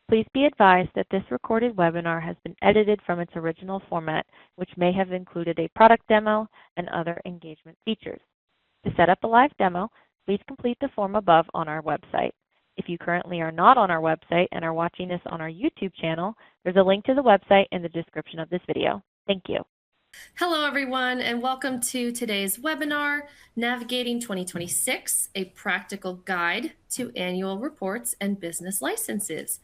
Please be advised that this recorded webinar has been edited from its original format, which may have included a product demo and other engagement features. To set up a live demo, please complete the form above on our website. If you currently are not on our website and are watching this on our YouTube channel, there's a link to the website in the description of this video. Thank you. Hello, everyone, and welcome to today's webinar, Navigating 2026, a practical guide to annual reports and business licenses.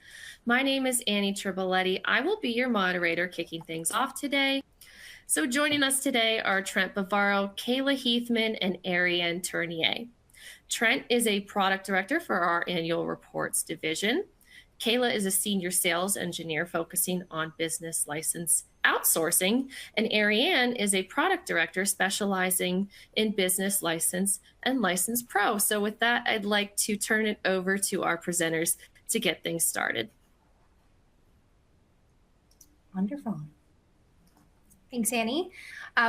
My name is Annie Triboletti. I will be your moderator kicking things off today. So joining us today are Trent Bavaro, Kayla Heathman, and Ariane Tournier. Trent is a product director for our annual reports division. Kayla is a senior sales engineer focusing on business license outsourcing, and Ariane is a product director specializing in business license and license pro. So with that, I'd like to turn it over to our presenters to get things started. Wonderful. Thanks, Annie.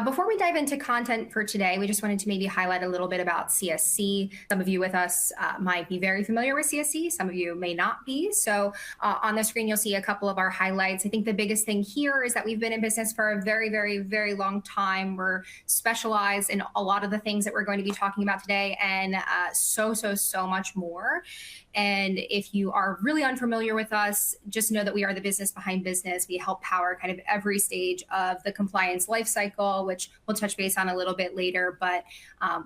Before we dive into content for today, we just wanted to maybe highlight a little bit about CSC. Some of you with us might be very familiar with CSC. Some of you may not be. So on the screen, you'll see a couple of our highlights. I think the biggest thing here is that we've been in business for a very, very, very long time. We're specialized in a lot of the things that we're going to be talking about today and so much more. And if you are really unfamiliar with us, just know that we are the business behind business. We help power kind of every stage of the compliance lifecycle, which we'll touch base on a little bit later. But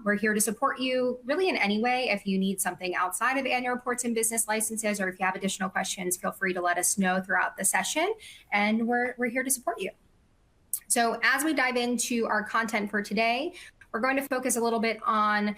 we're here to support you really in any way. If you need something outside of annual reports and business licenses, or if you have additional questions, feel free to let us know throughout the session. And we're here to support you. So as we dive into our content for today, we're going to focus a little bit on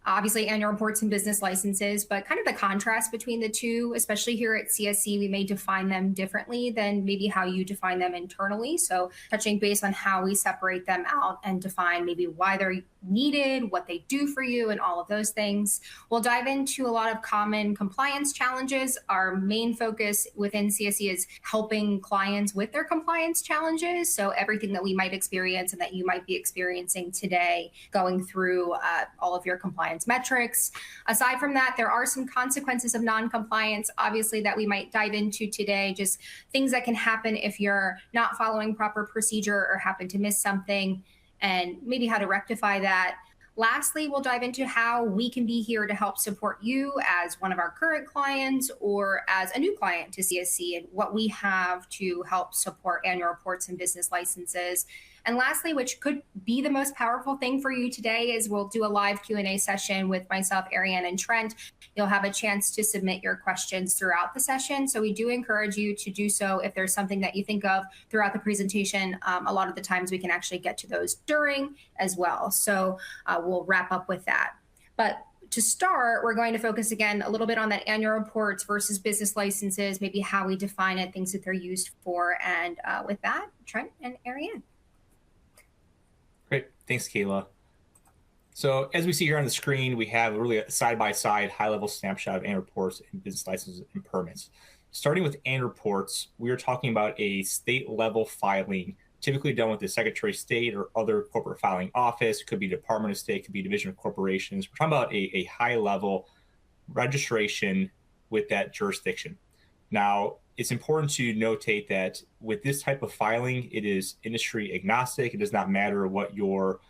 obviously annual reports and business licenses, but kind of the contrast between the two, especially here at CSC, we may define them differently than maybe how you define them internally. So touching base on how we separate them out and define maybe why they're needed, what they do for you, and all of those things. We'll dive into a lot of common compliance challenges. Our main focus within CSC is helping clients with their compliance challenges. So everything that we might experience and that you might be experiencing today, going through all of your compliance metrics. Aside from that, there are some consequences of non-compliance, obviously, that we might dive into today, just things that can happen if you're not following proper procedure or happen to miss something, and maybe how to rectify that. Lastly, we'll dive into how we can be here to help support you as one of our current clients or as a new client to CSC, and what we have to help support annual reports and business licenses. And lastly, which could be the most powerful thing for you today, is we'll do a live Q&A session with myself, Ariane, and Trent. You'll have a chance to submit your questions throughout the session. So we do encourage you to do so if there's something that you think of throughout the presentation. A lot of the times we can actually get to those during as well. So we'll wrap up with that. But to start, we're going to focus again a little bit on that annual reports versus business licenses, maybe how we define it, things that they're used for. And with that, Trent and Ariane. Great. Thanks, Kayla. So as we see here on the screen, we have really a side-by-side high-level snapshot of annual reports and business licenses and permits. Starting with annual reports, we are talking about a state-level filing, typically done with the Secretary of State or other corporate filing office. It could be Department of State, could be Division of Corporations. We're talking about a high-level registration with that jurisdiction. Now, it's important to notate that with this type of filing, it is industry agnostic. It does not matter what your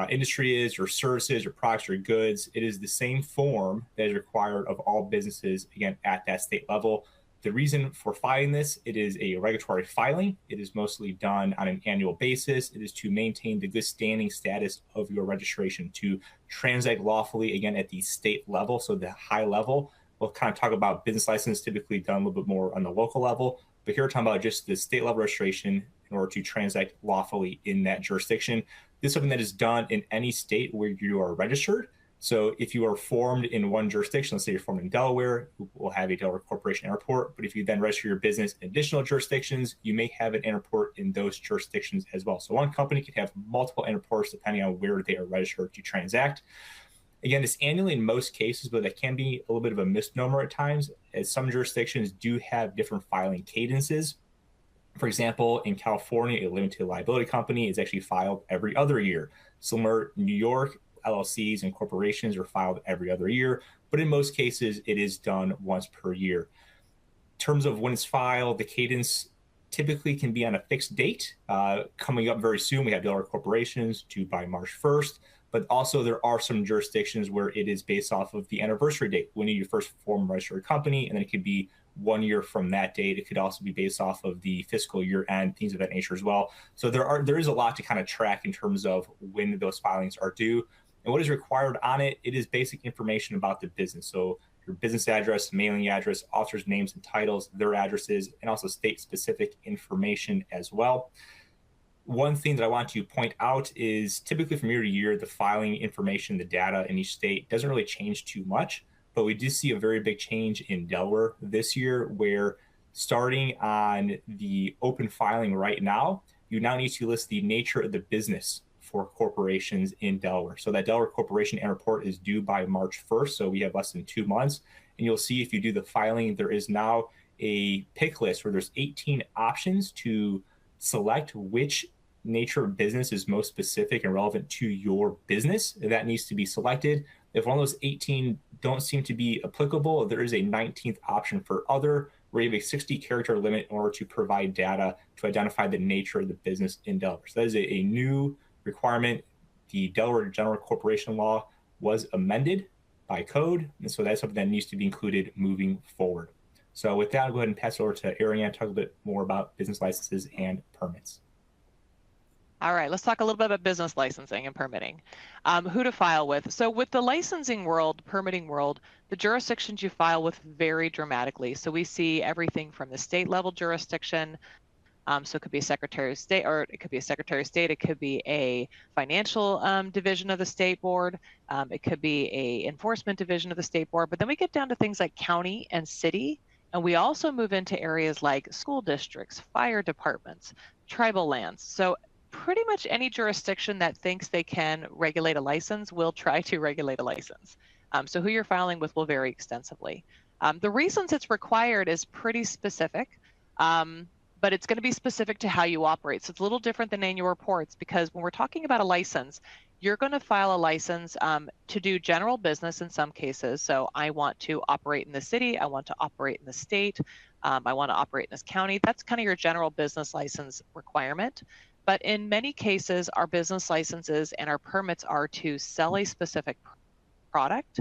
industry is, your services, your products, or goods. It is the same form that is required of all businesses, again, at that state level. The reason for filing this, it is a regulatory filing. It is mostly done on an annual basis. It is to maintain the good standing status of your registration, to transact lawfully, again, at the state level, so the high level. We'll kind of talk about business license, typically done a little bit more on the local level, but here we're talking about just the state level registration in order to transact lawfully in that jurisdiction. This is something that is done in any state where you are registered. So if you are formed in one jurisdiction, let's say you're formed in Delaware, we'll have a Delaware Corporation Airport. But if you then register your business in additional jurisdictions, you may have an airport in those jurisdictions as well. So one company could have multiple airports depending on where they are registered to transact. Again, it's annually in most cases, but that can be a little bit of a misnomer at times, as some jurisdictions do have different filing cadences. For example, in California, a limited liability company is actually filed every other year. Somewhere New York, LLCs and corporations are filed every other year, but in most cases, it is done once per year. In terms of when it's filed, the cadence typically can be on a fixed date. Coming up very soon, we have Delaware corporations due by March 1st, but also there are some jurisdictions where it is based off of the anniversary date, when you first form a registered company, and then it could be 1 year from that date. It could also be based off of the fiscal year end, things of that nature as well. So there is a lot to kind of track in terms of when those filings are due. And what is required on it, it is basic information about the business. So your business address, mailing address, officers' names and titles, their addresses, and also state-specific information as well. One thing that I want to point out is typically from year to year, the filing information, the data in each state doesn't really change too much, but we do see a very big change in Delaware this year, where starting on the open filing right now, you now need to list the nature of the business for corporations in Delaware. So that Delaware corporation and report is due by March 1st. So we have less than 2 months. And you'll see if you do the filing, there is now a pick list where there's 18 options to select which nature of business is most specific and relevant to your business. That needs to be selected. If one of those 18 don't seem to be applicable, there is a 19th option for other, where you have a 60-character limit in order to provide data to identify the nature of the business in Delaware. So that is a new requirement. The Delaware General Corporation Law was amended by code, and so that's something that needs to be included moving forward. So with that, I'll go ahead and pass it over to Ariane to talk a bit more about business licenses and permits. All right, let's talk a little bit about business licensing and permitting. Who to file with. So with the licensing world, permitting world, the jurisdictions you file with vary dramatically. So we see everything from the state level jurisdiction. So it could be a Secretary of State, or it could be a Secretary of State. It could be a financial division of the state board. It could be a enforcement division of the state board. But then we get down to things like county and city. And we also move into areas like school districts, fire departments, tribal lands. So pretty much any jurisdiction that thinks they can regulate a license will try to regulate a license. So who you're filing with will vary extensively. The reasons it's required is pretty specific, but it's going to be specific to how you operate. So it's a little different than annual reports, because when we're talking about a license, you're going to file a license to do general business in some cases. So I want to operate in the city, I want to operate in the state, I want to operate in this county. That's kind of your general business license requirement. But in many cases, our business licenses and our permits are to sell a specific product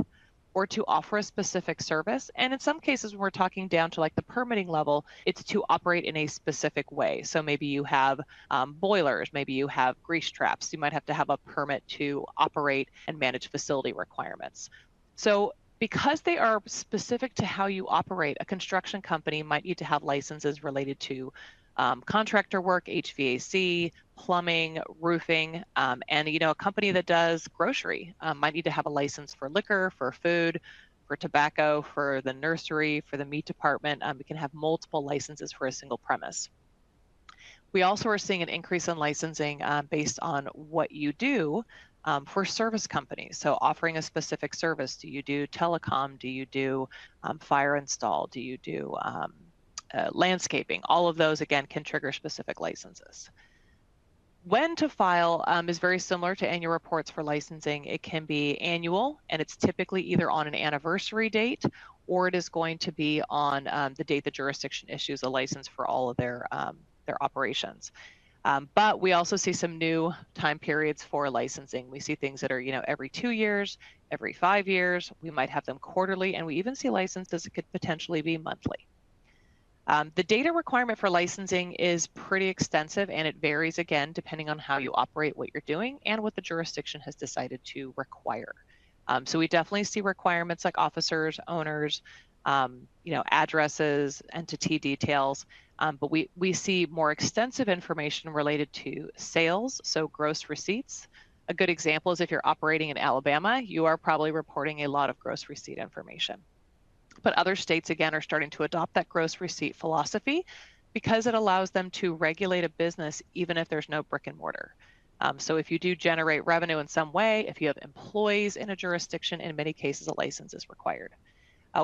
or to offer a specific service. And in some cases, when we're talking down to like the permitting level, it's to operate in a specific way. So maybe you have boilers, maybe you have grease traps. You might have to have a permit to operate and manage facility requirements. So because they are specific to how you operate, a construction company might need to have licenses related to contractor work, HVAC, plumbing, roofing, and a company that does grocery might need to have a license for liquor, for food, for tobacco, for the nursery, for the meat department. We can have multiple licenses for a single premise. We also are seeing an increase in licensing based on what you do for service companies. So offering a specific service. Do you do telecom? Do you do fire install? Do you do landscaping? All of those, again, can trigger specific licenses. When to file is very similar to annual reports for licensing. It can be annual, and it's typically either on an anniversary date, or it is going to be on the date the jurisdiction issues a license for all of their operations. But we also see some new time periods for licensing. We see things that are, every 2 years, every 5 years. We might have them quarterly, and we even see licenses that could potentially be monthly. The data requirement for licensing is pretty extensive, and it varies, again, depending on how you operate, what you're doing, and what the jurisdiction has decided to require. So we definitely see requirements like officers, owners, addresses, entity details, but we see more extensive information related to sales, so gross receipts. A good example is if you're operating in Alabama, you are probably reporting a lot of gross receipt information. But other states, again, are starting to adopt that gross receipt philosophy because it allows them to regulate a business even if there's no brick and mortar. So if you do generate revenue in some way, if you have employees in a jurisdiction, in many cases, a license is required.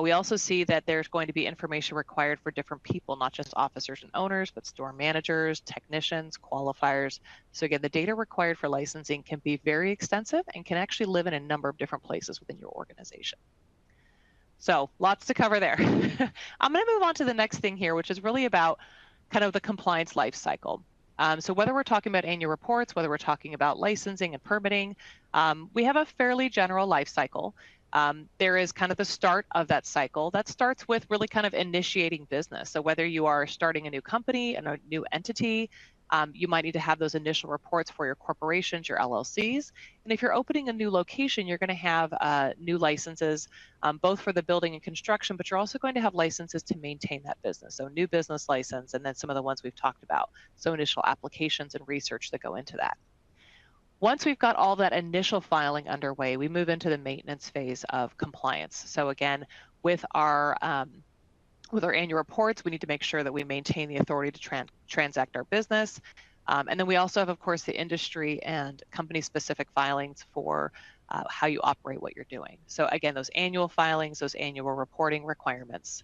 We also see that there's going to be information required for different people, not just officers and owners, but store managers, technicians, qualifiers. So again, the data required for licensing can be very extensive and can actually live in a number of different places within your organization. So lots to cover there. I'm going to move on to the next thing here, which is really about kind of the compliance life cycle. So whether we're talking about annual reports, whether we're talking about licensing and permitting, we have a fairly general life cycle. There is kind of the start of that cycle that starts with really kind of initiating business. So whether you are starting a new company and a new entity, you might need to have those initial reports for your corporations, your LLCs. And if you're opening a new location, you're going to have new licenses, both for the building and construction, but you're also going to have licenses to maintain that business. So new business license, and then some of the ones we've talked about. So initial applications and research that go into that. Once we've got all that initial filing underway, we move into the maintenance phase of compliance. So again, with our annual reports, we need to make sure that we maintain the authority to transact our business. And then we also have, of course, the industry and company-specific filings for how you operate what you're doing. So again, those annual filings, those annual reporting requirements.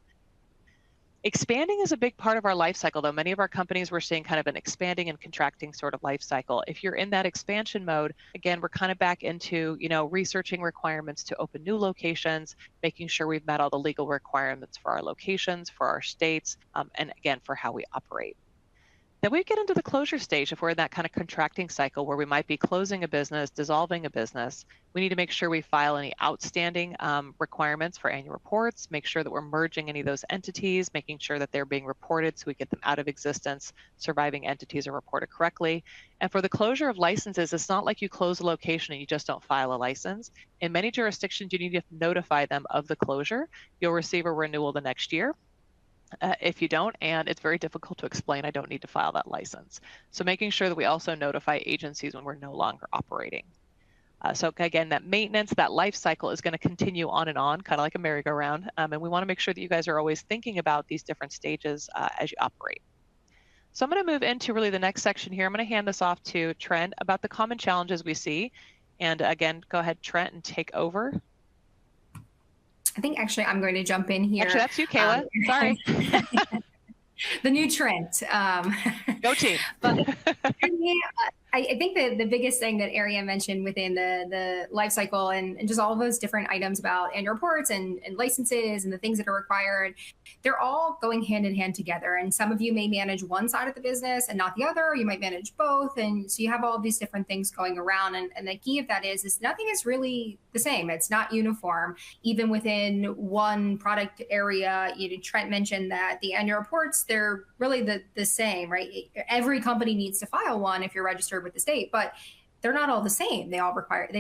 Expanding is a big part of our life cycle, though. Many of our companies, we're seeing kind of an expanding and contracting sort of life cycle. If you're in that expansion mode, again, we're kind of back into, researching requirements to open new locations, making sure we've met all the legal requirements for our locations, for our states, and again, for how we operate. Then we get into the closure stage. If we're in that kind of contracting cycle where we might be closing a business, dissolving a business, we need to make sure we file any outstanding requirements for annual reports, make sure that we're merging any of those entities, making sure that they're being reported so we get them out of existence, surviving entities are reported correctly. And for the closure of licenses, it's not like you close a location and you just don't file a license. In many jurisdictions, you need to notify them of the closure. You'll receive a renewal the next year. If you don't, and it's very difficult to explain, I don't need to file that license. So making sure that we also notify agencies when we're no longer operating. So again, that maintenance, that life cycle is going to continue on and on, kind of like a merry-go-round. And we want to make sure that you guys are always thinking about these different stages as you operate. So I'm going to move into really the next section here. I'm going to hand this off to Trent about the common challenges we see. And again, go ahead, Trent, and take over. I think actually I'm going to jump in here. Actually, that's you, Kayla. Sorry. The new Trent. Go team. But I think the biggest thing that Ariane mentioned within the life cycle and just all of those different items about annual reports and licenses and the things that are required, they're all going hand in hand together. And some of you may manage one side of the business and not the other. You might manage both. And so you have all of these different things going around. And the key of that is nothing is really the same. It's not uniform. Even within one product area, Trent mentioned that the annual reports, they're really the same, right? Every company needs to file one if you're registered with the state, but they're not all the same. They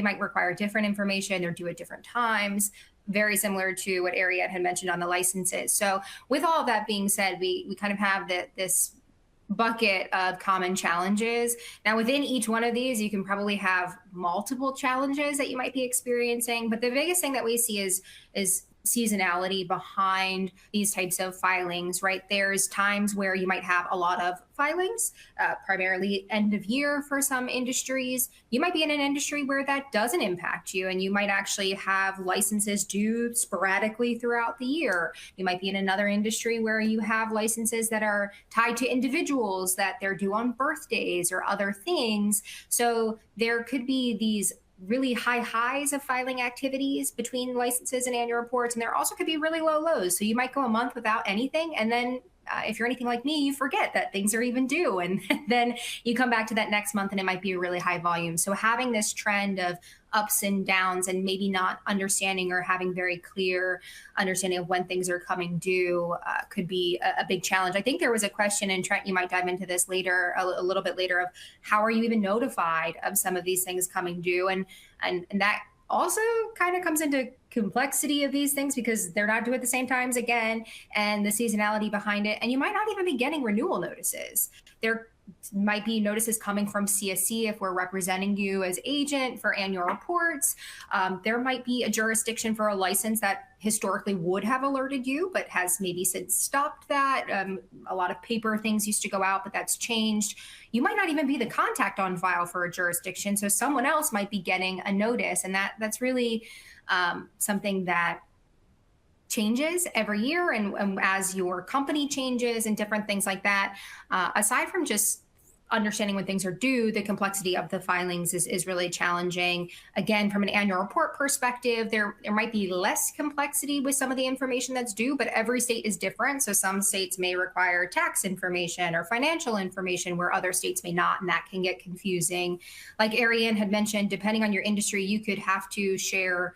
might require different information. They're due at different times, very similar to what Ariane had mentioned on the licenses. So with all of that being said, we kind of have this bucket of common challenges. Now, within each one of these, you can probably have multiple challenges that you might be experiencing, but the biggest thing that we see is seasonality behind these types of filings, right? There's times where you might have a lot of filings, primarily end of year for some industries. You might be in an industry where that doesn't impact you, and you might actually have licenses due sporadically throughout the year. You might be in another industry where you have licenses that are tied to individuals, that they're due on birthdays or other things. So there could be these really high highs of filing activities between licenses and annual reports. And there also could be really low lows. So you might go a month without anything. And then if you're anything like me, you forget that things are even due. And then you come back to that next month and it might be a really high volume. So having this trend of ups and downs and maybe not understanding or having very clear understanding of when things are coming due could be a big challenge. I think there was a question, and Trent, you might dive into this later, a little bit later, of how are you even notified of some of these things coming due? And that also kind of comes into complexity of these things because they're not due at the same times again, and the seasonality behind it. And you might not even be getting renewal notices. There might be notices coming from CSC if we're representing you as agent for annual reports. There might be a jurisdiction for a license that historically would have alerted you, but has maybe since stopped that. A lot of paper things used to go out, but that's changed. You might not even be the contact on file for a jurisdiction, so someone else might be getting a notice, and that's really something that changes every year and as your company changes and different things like that. Aside from just understanding when things are due, the complexity of the filings is really challenging. Again, from an annual report perspective, there might be less complexity with some of the information that's due, but every state is different. So some states may require tax information or financial information where other states may not, and that can get confusing. Like Ariane had mentioned, depending on your industry, you could have to share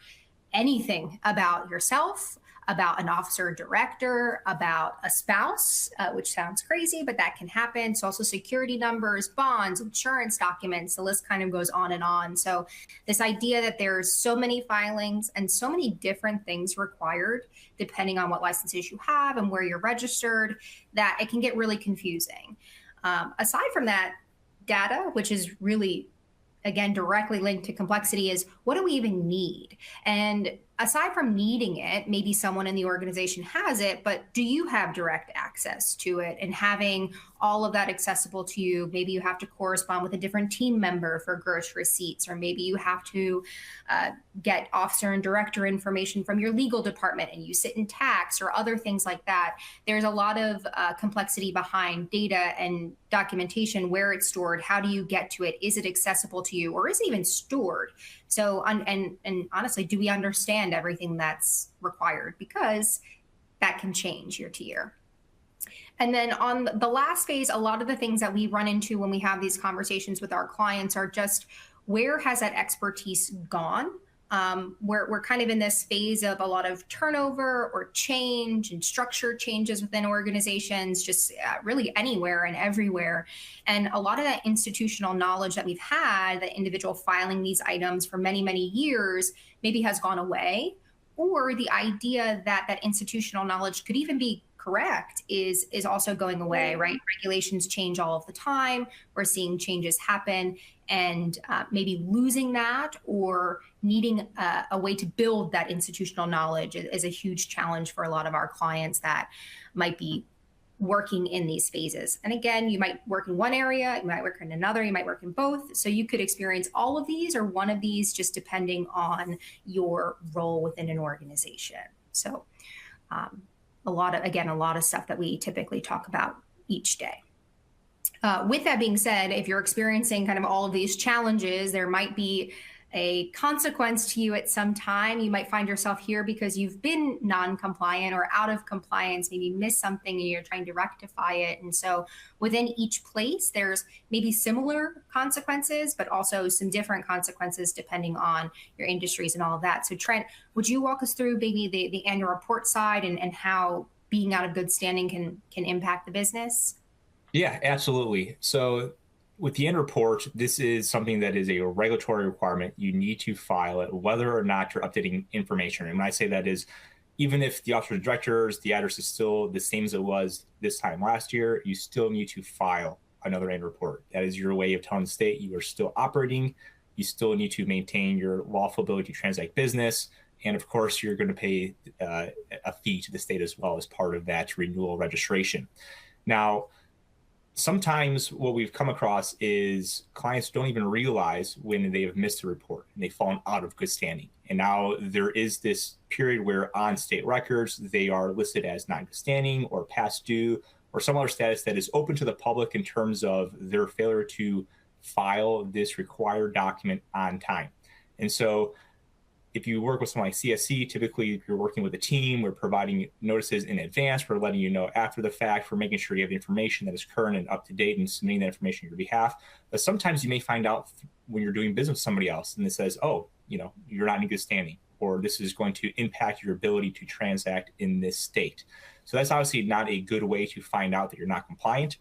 anything about yourself, about an officer or director, about a spouse, which sounds crazy, but that can happen. Social security numbers, bonds, insurance documents, the list kind of goes on and on. So this idea that there's so many filings and so many different things required, depending on what licenses you have and where you're registered, that it can get really confusing. Aside from that, data, which is really, again, directly linked to complexity, is what do we even need? And aside from needing it, maybe someone in the organization has it, but do you have direct access to it? And having all of that accessible to you, maybe you have to correspond with a different team member for gross receipts, or maybe you have to get officer and director information from your legal department and you sit in tax or other things like that. There's a lot of complexity behind data and documentation, where it's stored, how do you get to it, is it accessible to you, or is it even stored? So, and honestly, do we understand everything that's required? Because that can change year to year. And then on the last phase, a lot of the things that we run into when we have these conversations with our clients are just, where has that expertise gone? We're kind of in this phase of a lot of turnover or change and structure changes within organizations, just really anywhere and everywhere. And a lot of that institutional knowledge that we've had, the individual filing these items for many, many years, maybe has gone away, or the idea that that institutional knowledge could even be correct is also going away, right? Regulations change all of the time. We're seeing changes happen, and maybe losing that or needing a way to build that institutional knowledge is a huge challenge for a lot of our clients that might be working in these phases. And again, you might work in one area, you might work in another, you might work in both. So you could experience all of these or one of these, just depending on your role within an organization. So a lot of stuff that we typically talk about each day. With that being said, if you're experiencing kind of all of these challenges, there might be a consequence to you at some time. You might find yourself here because you've been non-compliant or out of compliance, maybe missed something and you're trying to rectify it. And so within each place, there's maybe similar consequences, but also some different consequences depending on your industries and all of that. So Trent, would you walk us through maybe the annual report side and how being out of good standing can impact the business? Yeah, absolutely. So with the annual report, this is something that is a regulatory requirement. You need to file it, whether or not you're updating information. And when I say that is, even if the officer of directors, the address is still the same as it was this time last year, you still need to file another annual report. That is your way of telling the state you are still operating. You still need to maintain your lawful ability to transact business. And of course, you're going to pay a fee to the state as well as part of that renewal registration. Now, sometimes what we've come across is clients don't even realize when they have missed a report and they've fallen out of good standing. And now there is this period where on state records, they are listed as not good standing or past due or some other status that is open to the public in terms of their failure to file this required document on time. And so if you work with someone like CSC, typically if you're working with a team, we're providing notices in advance, we're letting you know after the fact, we're making sure you have the information that is current and up to date and submitting that information on your behalf. But sometimes you may find out when you're doing business with somebody else and it says, oh, you're not in good standing, or this is going to impact your ability to transact in this state. So that's obviously not a good way to find out that you're not compliant.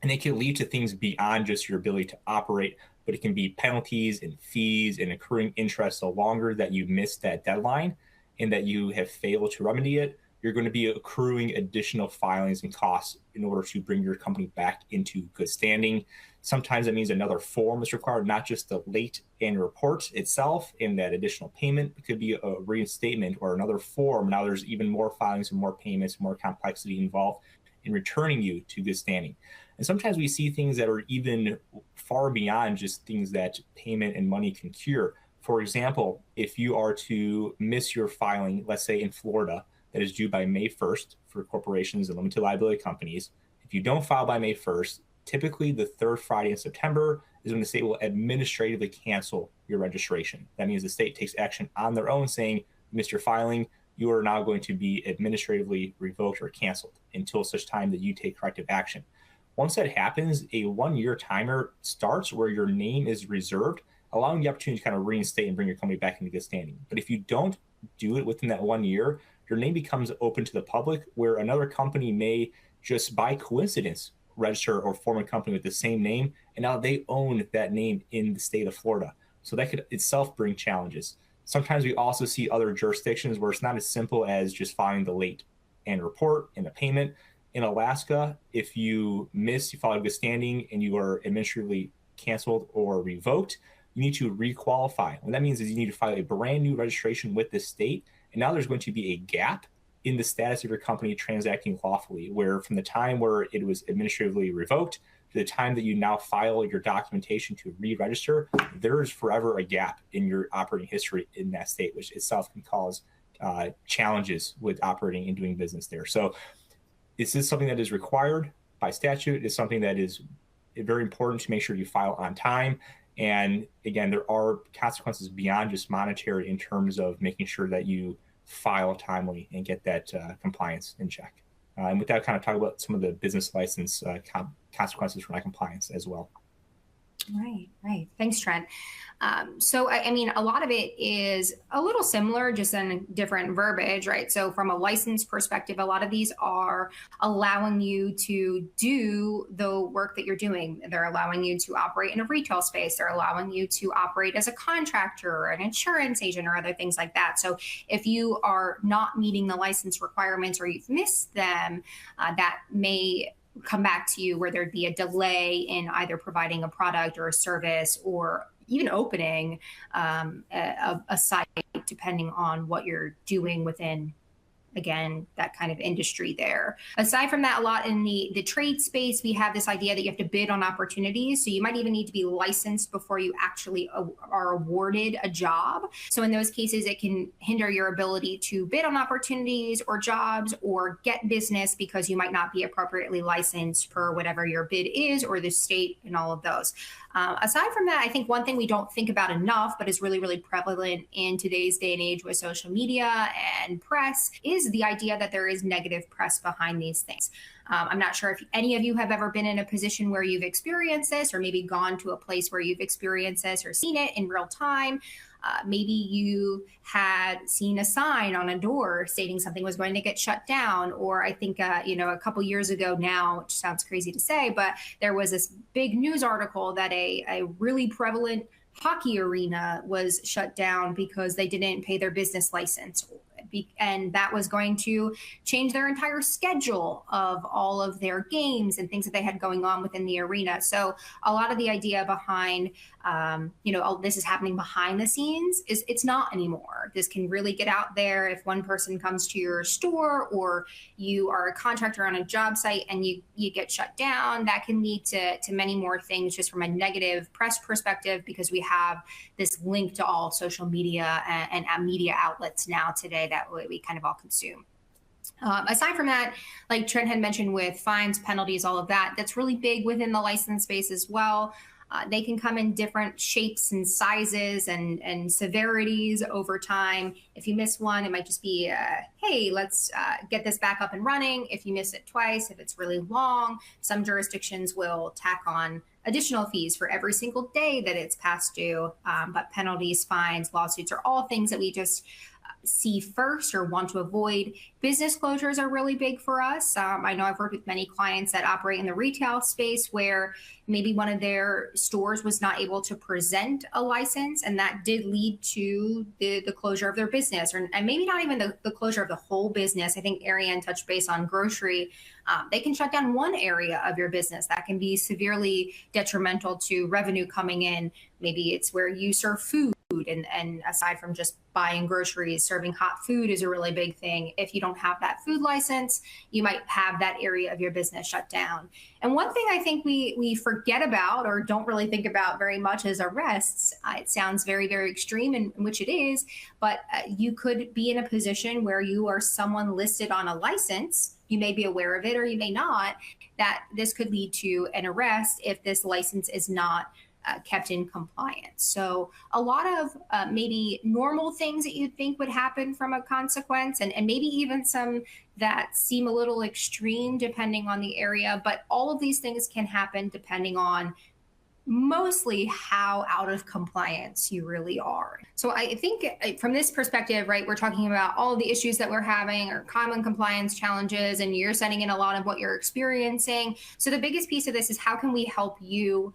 And it can lead to things beyond just your ability to operate, but it can be penalties and fees and accruing interest. The longer that you miss that deadline and that you have failed to remedy it, you're going to be accruing additional filings and costs in order to bring your company back into good standing. Sometimes that means another form is required, not just the late annual report itself and that additional payment. It could be a reinstatement or another form. Now there's even more filings and more payments, more complexity involved in returning you to good standing. And sometimes we see things that are even far beyond just things that payment and money can cure. For example, if you are to miss your filing, let's say in Florida, that is due by May 1st for corporations and limited liability companies. If you don't file by May 1st, typically the third Friday in September is when the state will administratively cancel your registration. That means the state takes action on their own saying, missed your filing, you are now going to be administratively revoked or canceled until such time that you take corrective action. Once that happens, a 1-year timer starts where your name is reserved, allowing the opportunity to kind of reinstate and bring your company back into good standing. But if you don't do it within that 1 year, your name becomes open to the public, where another company may just by coincidence register or form a company with the same name, and now they own that name in the state of Florida. So that could itself bring challenges. Sometimes we also see other jurisdictions where it's not as simple as just filing the late annual report and the payment. In Alaska, if you file in good standing and you are administratively canceled or revoked, you need to requalify. What that means is you need to file a brand new registration with the state. And now there's going to be a gap in the status of your company transacting lawfully, where from the time where it was administratively revoked to the time that you now file your documentation to re-register, there is forever a gap in your operating history in that state, which itself can cause challenges with operating and doing business there. So this is something that is required by statute. It's something that is very important to make sure you file on time. And again, there are consequences beyond just monetary in terms of making sure that you file timely and get that compliance in check. And with that, kind of talk about some of the business license consequences for non-compliance as well. Right. Thanks, Trent. So, I mean, a lot of it is a little similar, just in different verbiage, right? So from a license perspective, a lot of these are allowing you to do the work that you're doing. They're allowing you to operate in a retail space. They're allowing you to operate as a contractor or an insurance agent or other things like that. So if you are not meeting the license requirements or you've missed them, that may come back to you where there'd be a delay in either providing a product or a service or even opening a site, depending on what you're doing within, again, that kind of industry there. Aside from that, a lot in the trade space, we have this idea that you have to bid on opportunities. So you might even need to be licensed before you actually are awarded a job. So in those cases, it can hinder your ability to bid on opportunities or jobs or get business because you might not be appropriately licensed per whatever your bid is or the state and all of those. Aside from that, I think one thing we don't think about enough, but is really, really prevalent in today's day and age with social media and press, is the idea that there is negative press behind these things. I'm not sure if any of you have ever been in a position where you've experienced this, or maybe gone to a place where you've experienced this or seen it in real time. Maybe you had seen a sign on a door stating something was going to get shut down. Or I think, a couple years ago now, which sounds crazy to say, but there was this big news article that a really prevalent hockey arena was shut down because they didn't pay their business license. And that was going to change their entire schedule of all of their games and things that they had going on within the arena. So a lot of the idea behind, this is happening behind the scenes is it's not anymore. This can really get out there if one person comes to your store or you are a contractor on a job site and you get shut down. That can lead to many more things just from a negative press perspective, because we have this link to all social media and media outlets now today that we kind of all consume. Aside from that, like Trent had mentioned with fines, penalties, all of that, that's really big within the license space as well. They can come in different shapes and sizes and severities over time. If you miss one, it might just be, hey, let's get this back up and running. If you miss it twice, if it's really long, some jurisdictions will tack on additional fees for every single day that it's past due. But penalties, fines, lawsuits are all things that we just see first or want to avoid. Business closures are really big for us. I know I've worked with many clients that operate in the retail space where maybe one of their stores was not able to present a license, and that did lead to the closure of their business, and maybe not even the closure of the whole business. I think Ariane touched base on grocery. They can shut down one area of your business. That can be severely detrimental to revenue coming in. Maybe it's where you serve food And aside from just buying groceries, serving hot food is a really big thing. If you don't have that food license, you might have that area of your business shut down. And one thing I think we forget about or don't really think about very much is arrests. It sounds very, very extreme, in which it is, but you could be in a position where you are someone listed on a license. You may be aware of it or you may not, that this could lead to an arrest if this license is not kept in compliance. So a lot of maybe normal things that you'd think would happen from a consequence, and maybe even some that seem a little extreme depending on the area, but all of these things can happen depending on mostly how out of compliance you really are. So I think from this perspective, right, we're talking about all of the issues that we're having or common compliance challenges, and you're sending in a lot of what you're experiencing. So the biggest piece of this is how can we help you?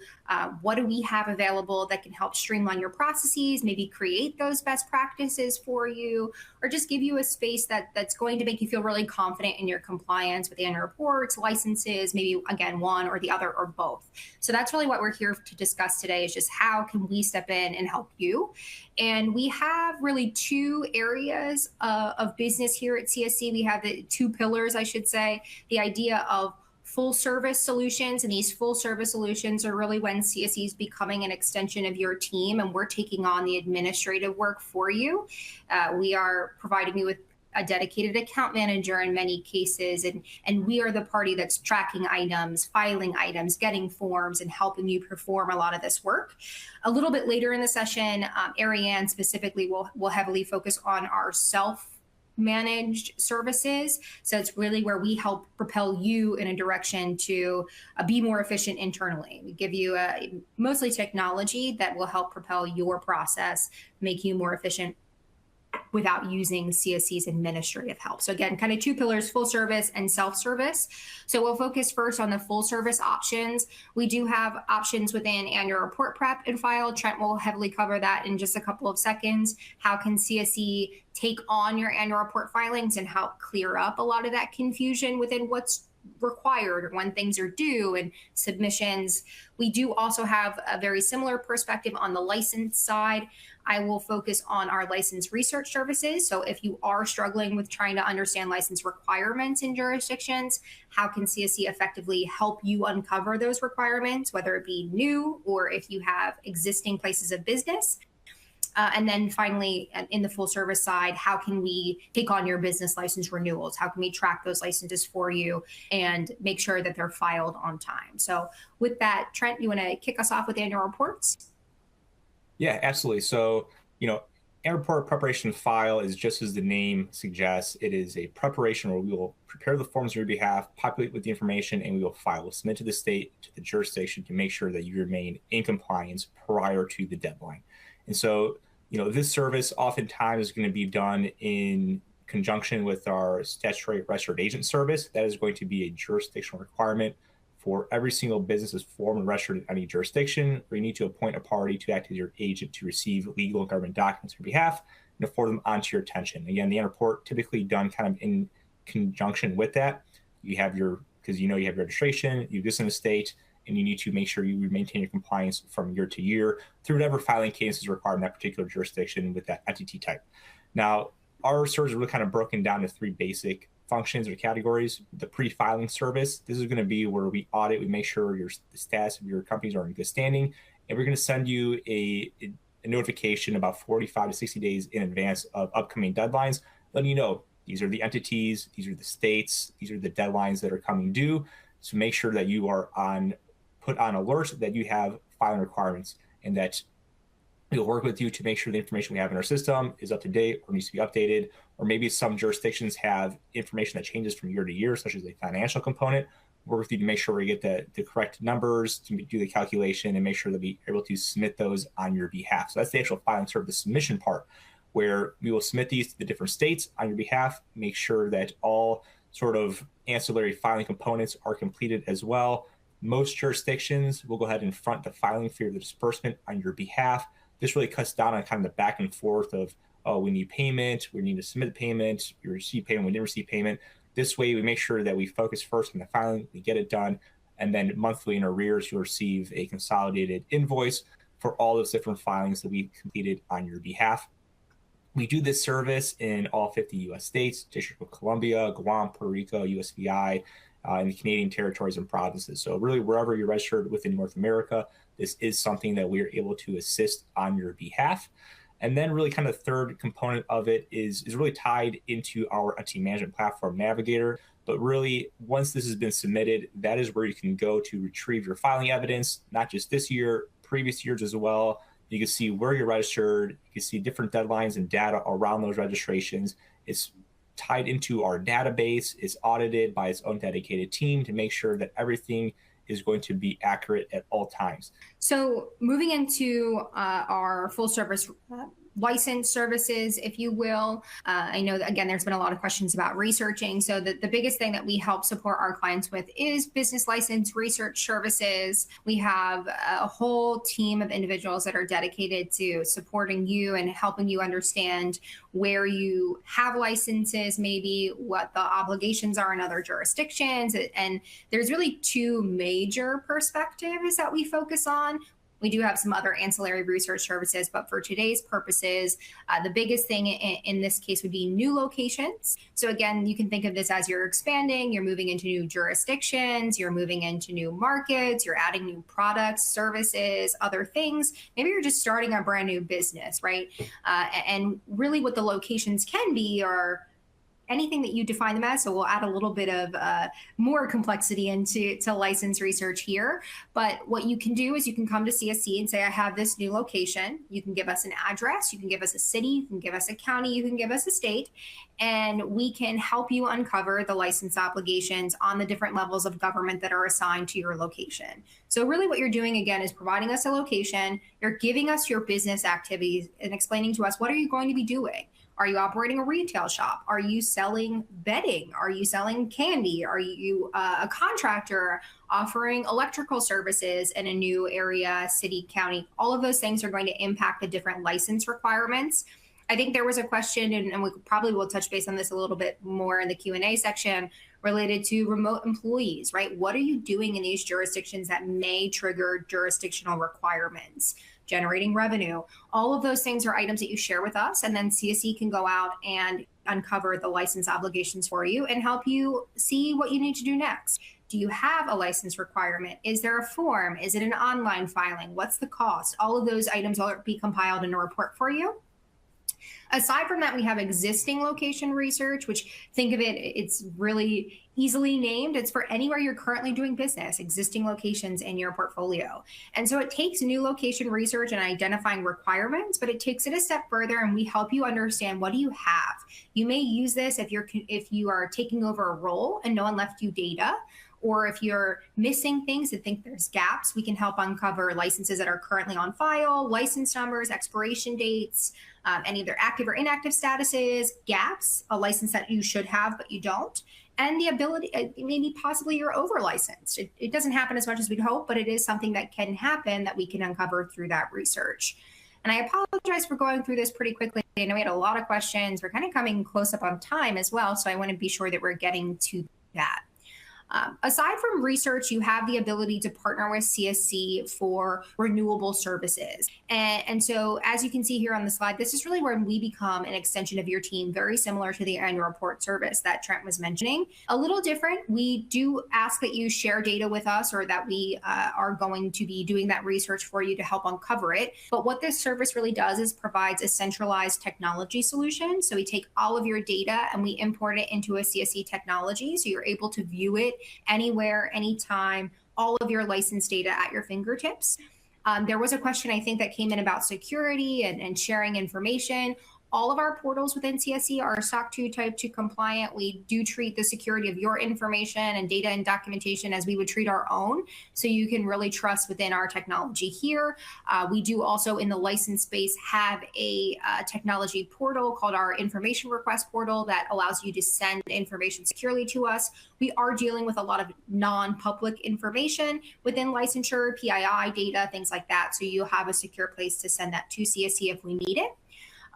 What do we have available that can help streamline your processes, maybe create those best practices for you, or just give you a space that's going to make you feel really confident in your compliance with annual reports, licenses, maybe again, one or the other or both. So that's really what we're here to discuss today, is just how can we step in and help you. And we have really two areas of business here at CSC. We have the two pillars, I should say, the idea of full service solutions. And these full service solutions are really when CSC is becoming an extension of your team and we're taking on the administrative work for you. We are providing you with a dedicated account manager in many cases, and we are the party that's tracking items, filing items, getting forms, and helping you perform a lot of this work. A little bit later in the session, Ariane specifically will heavily focus on our self-managed services. So it's really where we help propel you in a direction to be more efficient internally. We give you mostly technology that will help propel your process, make you more efficient without using CSC's administrative help. So again, kind of two pillars, full service and self-service. So we'll focus first on the full service options. We do have options within annual report prep and file. Trent will heavily cover that in just a couple of seconds. How can CSC take on your annual report filings and help clear up a lot of that confusion within what's required or when things are due and submissions. We do also have a very similar perspective on the license side. I will focus on our license research services. So if you are struggling with trying to understand license requirements in jurisdictions, how can CSC effectively help you uncover those requirements, whether it be new or if you have existing places of business? And then finally, in the full service side, how can we take on your business license renewals? How can we track those licenses for you and make sure that they're filed on time? So with that, Trent, you want to kick us off with annual reports? Yeah, absolutely. So, annual report preparation file is just as the name suggests. It is a preparation where we will prepare the forms on your behalf, populate with the information, and we will file. We'll submit to the state, to the jurisdiction to make sure that you remain in compliance prior to the deadline. And so, this service oftentimes is going to be done in conjunction with our statutory registered agent service. That is going to be a jurisdictional requirement for every single business is formed and registered in any jurisdiction, where you need to appoint a party to act as your agent to receive legal and government documents on your behalf and to forward them onto your attention. Again, the annual report typically done kind of in conjunction with that. You have because you have your registration, you exist in the state, and you need to make sure you maintain your compliance from year to year through whatever filing cadence is required in that particular jurisdiction with that entity type. Now, our service is really kind of broken down to three basic functions or categories. The pre-filing service, this is going to be where we audit, we make sure the status of your companies are in good standing, and we're going to send you a notification about 45 to 60 days in advance of upcoming deadlines, letting you know these are the entities, these are the states, these are the deadlines that are coming due. So make sure that you are put on alert that you have filing requirements, and that we'll work with you to make sure the information we have in our system is up to date or needs to be updated. Or maybe some jurisdictions have information that changes from year to year, such as a financial component. We'll work with you to make sure we get the correct numbers to do the calculation and make sure that we're able to submit those on your behalf. So that's the actual filing, sort of the submission part, where we will submit these to the different states on your behalf, make sure that all sort of ancillary filing components are completed as well. Most jurisdictions will go ahead and front the filing fee or the disbursement on your behalf. This really cuts down on kind of the back and forth of, oh, we need payment, we need to submit the payment, you receive payment, we didn't receive payment. This way, we make sure that we focus first on the filing, we get it done, and then monthly in arrears, you'll receive a consolidated invoice for all those different filings that we completed on your behalf. We do this service in all 50 U.S. states, District of Columbia, Guam, Puerto Rico, USVI, and the Canadian territories and provinces. So really, wherever you're registered within North America, this is something that we are able to assist on your behalf. And then really kind of the third component of it is really tied into our entity management platform, Navigator. But really, once this has been submitted, that is where you can go to retrieve your filing evidence, not just this year, previous years as well. You can see where you're registered. You can see different deadlines and data around those registrations. It's tied into our database. It's audited by its own dedicated team to make sure that everything is going to be accurate at all times. So moving into our full service license services, if you will. I know that, again, there's been a lot of questions about researching. So the biggest thing that we help support our clients with is business license research services. We have a whole team of individuals that are dedicated to supporting you and helping you understand where you have licenses, maybe what the obligations are in other jurisdictions. And there's really two major perspectives that we focus on. We do have some other ancillary research services, but for today's purposes, the biggest thing in this case would be new locations. So again, you can think of this as you're expanding, you're moving into new jurisdictions, you're moving into new markets, you're adding new products, services, other things. Maybe you're just starting a brand new business, right? And really what the locations can be are anything that you define them as. So we'll add a little bit of more complexity into license research here. But what you can do is you can come to CSC and say, I have this new location. You can give us an address, you can give us a city, you can give us a county, you can give us a state, and we can help you uncover the license obligations on the different levels of government that are assigned to your location. So really what you're doing, again, is providing us a location, you're giving us your business activities and explaining to us, what are you going to be doing? Are you operating a retail shop? Are you selling bedding? Are you selling candy? Are you a contractor offering electrical services in a new area, city, county? All of those things are going to impact the different license requirements. I think there was a question, and we probably will touch base on this a little bit more in the Q&A section, related to remote employees, right? What are you doing in these jurisdictions that may trigger jurisdictional requirements? Generating revenue. All of those things are items that you share with us, and then CSE can go out and uncover the license obligations for you and help you see what you need to do next. Do you have a license requirement? Is there a form? Is it an online filing? What's the cost? All of those items will be compiled in a report for you. Aside from that, we have existing location research, which, think of it, it's really easily named. It's for anywhere you're currently doing business, existing locations in your portfolio. And so it takes new location research and identifying requirements, but it takes it a step further, and we help you understand, what do you have? You may use this if you are taking over a role and no one left you data, or if you're missing things and think there's gaps, we can help uncover licenses that are currently on file, license numbers, expiration dates, any of their active or inactive statuses, gaps, a license that you should have but you don't, and the ability, maybe possibly you're over licensed. It doesn't happen as much as we'd hope, but it is something that can happen that we can uncover through that research. And I apologize for going through this pretty quickly. I know we had a lot of questions. We're kind of coming close up on time as well, so I want to be sure that we're getting to that. Aside from research, you have the ability to partner with CSC for renewable services. And so, as you can see here on the slide, this is really where we become an extension of your team, very similar to the annual report service that Trent was mentioning. A little different. We do ask that you share data with us, or that we are going to be doing that research for you to help uncover it. But what this service really does is provides a centralized technology solution. So we take all of your data and we import it into a CSC technology, so you're able to view it anywhere, anytime, all of your license data at your fingertips. There was a question, I think, that came in about security and sharing information. All of our portals within CSC are SOC 2 Type 2 compliant. We do treat the security of your information and data and documentation as we would treat our own. So you can really trust within our technology here. We do also, in the license space, have a technology portal called our information request portal that allows you to send information securely to us. We are dealing with a lot of non-public information within licensure, PII data, things like that. So you'll have a secure place to send that to CSC if we need it.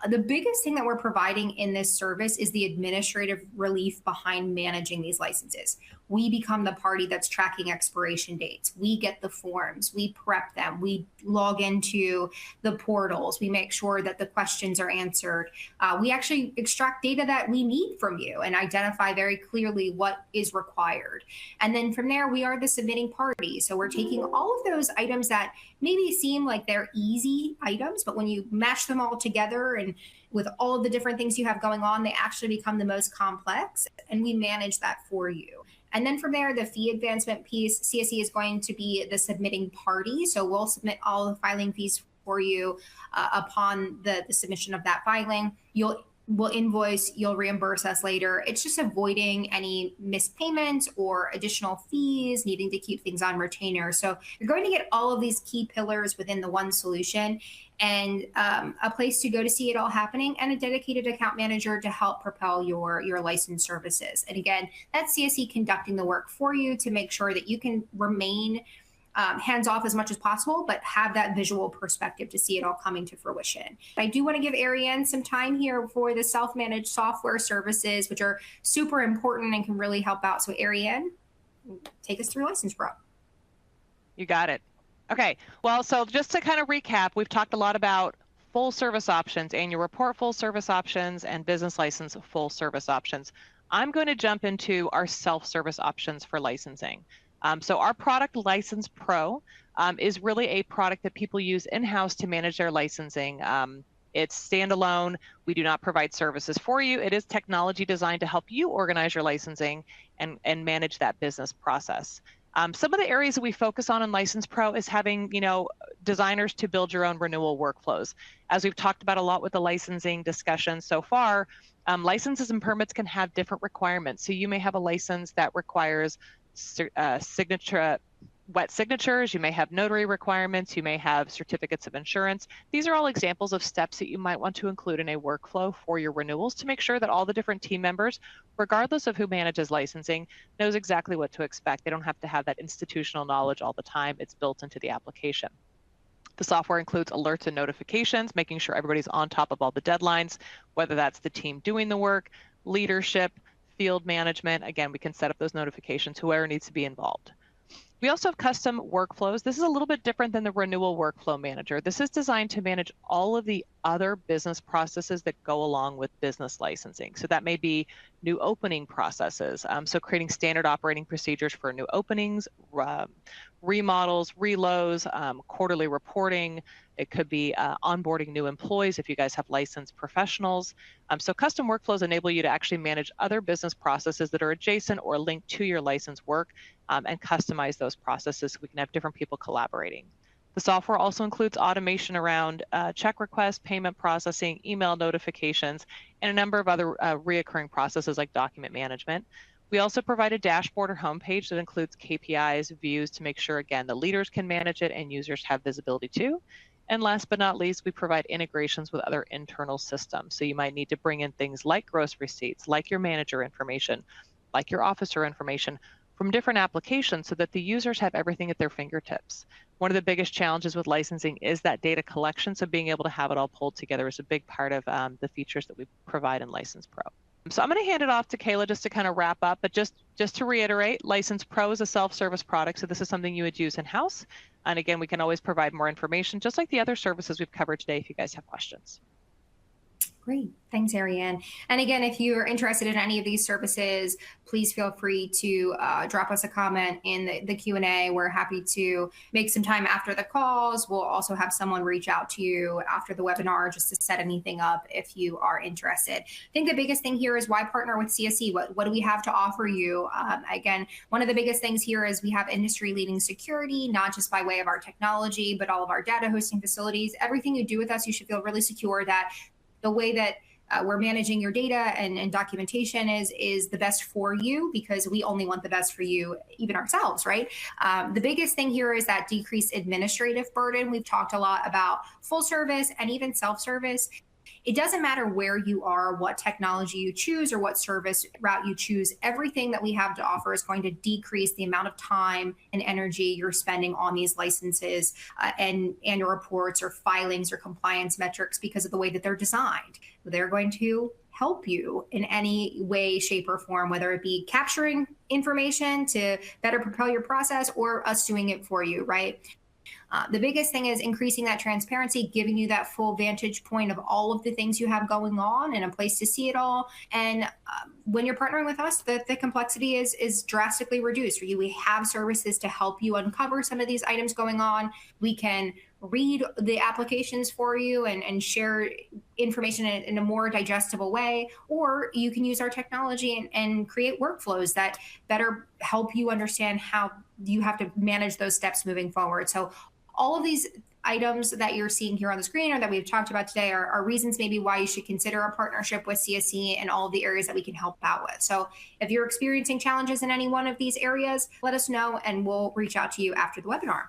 The biggest thing that we're providing in this service is the administrative relief behind managing these licenses. We become the party that's tracking expiration dates. We get the forms, we prep them, we log into the portals, we make sure that the questions are answered. We actually extract data that we need from you and identify very clearly what is required. And then from there, we are the submitting party. So we're taking all of those items that maybe seem like they're easy items, but when you match them all together and with all of the different things you have going on, they actually become the most complex, and we manage that for you. And then from there, the fee advancement piece, CSE is going to be the submitting party. So we'll submit all the filing fees for you upon the submission of that filing. We'll invoice, you'll reimburse us later. It's just avoiding any missed payments or additional fees, needing to keep things on retainer. So you're going to get all of these key pillars within the one solution, and a place to go to see it all happening, and a dedicated account manager to help propel your license services. And again, that's CSE conducting the work for you to make sure that you can remain hands off as much as possible, but have that visual perspective to see it all coming to fruition. I do want to give Ariane some time here for the self-managed software services, which are super important and can really help out. So Ariane, take us through License Pro. You got it. Okay, well, so just to kind of recap, we've talked a lot about full service options, annual report full service options, and business license full service options. I'm going to jump into our self-service options for licensing. So our product License Pro is really a product that people use in-house to manage their licensing. It's standalone. We do not provide services for you. It is technology designed to help you organize your licensing and manage that business process. Some of the areas that we focus on in License Pro is having, designers to build your own renewal workflows. As we've talked about a lot with the licensing discussion so far, licenses and permits can have different requirements. So you may have a license that requires wet signatures, you may have notary requirements, you may have certificates of insurance. These are all examples of steps that you might want to include in a workflow for your renewals to make sure that all the different team members, regardless of who manages licensing, knows exactly what to expect. They don't have to have that institutional knowledge all the time. It's built into the application. The software includes alerts and notifications, making sure everybody's on top of all the deadlines, whether that's the team doing the work, leadership, field management. Again, we can set up those notifications, whoever needs to be involved. We also have custom workflows. This is a little bit different than the renewal workflow manager. This is designed to manage all of the other business processes that go along with business licensing. So that may be new opening processes. So creating standard operating procedures for new openings, remodels, reloads, quarterly reporting. It could be onboarding new employees if you guys have licensed professionals. So custom workflows enable you to actually manage other business processes that are adjacent or linked to your license work and customize those processes so we can have different people collaborating. The software also includes automation around check requests, payment processing, email notifications, and a number of other reoccurring processes like document management. We also provide a dashboard or homepage that includes KPIs, views to make sure, again, the leaders can manage it and users have visibility too. And last but not least, we provide integrations with other internal systems. So you might need to bring in things like gross receipts, like your manager information, like your officer information from different applications so that the users have everything at their fingertips. One of the biggest challenges with licensing is that data collection. So being able to have it all pulled together is a big part of the features that we provide in License Pro. So I'm going to hand it off to Kayla just to kind of wrap up, but just to reiterate, License Pro is a self-service product, so this is something you would use in-house. And again, we can always provide more information, just like the other services we've covered today, if you guys have questions. Great. Thanks, Ariane. And again, if you're interested in any of these services, please feel free to drop us a comment in the Q&A. We're happy to make some time after the calls. We'll also have someone reach out to you after the webinar just to set anything up if you are interested. I think the biggest thing here is why partner with CSE? What do we have to offer you? Again, one of the biggest things here is we have industry-leading security, not just by way of our technology, but all of our data hosting facilities. Everything you do with us, you should feel really secure that the way that we're managing your data and documentation is the best for you, because we only want the best for you, even ourselves, right? The biggest thing here is that decreased administrative burden. We've talked a lot about full service and even self-service. It doesn't matter where you are, what technology you choose, or what service route you choose. Everything that we have to offer is going to decrease the amount of time and energy you're spending on these licenses and annual reports or filings or compliance metrics because of the way that they're designed. They're going to help you in any way, shape, or form, whether it be capturing information to better propel your process or us doing it for you, right? The biggest thing is increasing that transparency, giving you that full vantage point of all of the things you have going on and a place to see it all. And when you're partnering with us, the complexity is drastically reduced. We have services to help you uncover some of these items going on. We can read the applications for you and share information in a more digestible way, or you can use our technology and create workflows that better help you understand how you have to manage those steps moving forward. So all of these items that you're seeing here on the screen or that we've talked about today are reasons maybe why you should consider a partnership with CSC and all of the areas that we can help out with. So if you're experiencing challenges in any one of these areas, let us know and we'll reach out to you after the webinar.